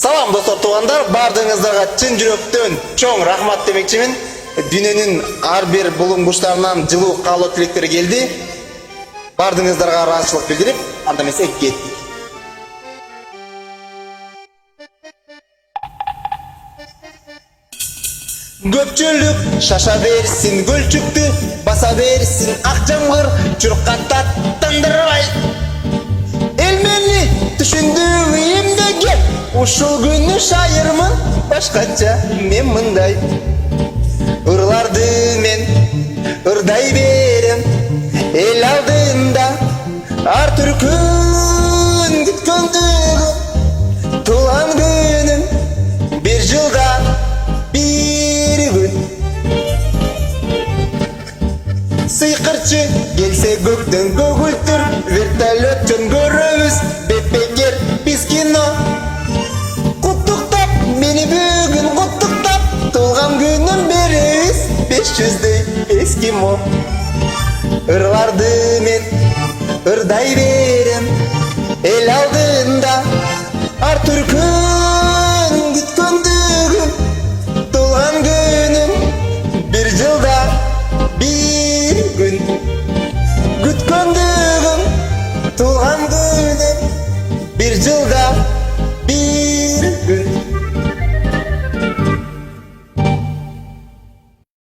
Салам достор туугандар, бардыгыңыздарга чын жүрөктөн чоң рахмат демекчимин. Дүйнөнүн ар бир булуң буштарынан жылуу каалоо тилектери келди. Бардыгыңыздарга ыраазычылык билдирип, анда эмесе кеттик. Көпчүлүк шаша берсин көлчүктү, баса берсин ак жамгыр, чуркаттаттандырбай. Эл мени түшүндү эмнеге, ушул күнү шайырмын, башкача мен мындай. Ырларды мен ырдай берем, эл алдында ар түркүн күткөндүгүм, туулган күнүм бир жылда bir gün. Сыйкырчы келсе көктөн көгүлтүр, вертолеттен көрөбүз бепекер биз кино. Куттуктап мени бүгүн куттуктап, туулган күнүм беребиз 500дөй эскимо. Ырларды мен ырдай берем, эл алдында ар түркүн күткөндүгүм, туулган күнүм бир жылда бир күн. Күткөндүгүм туулган күнүм бир жылда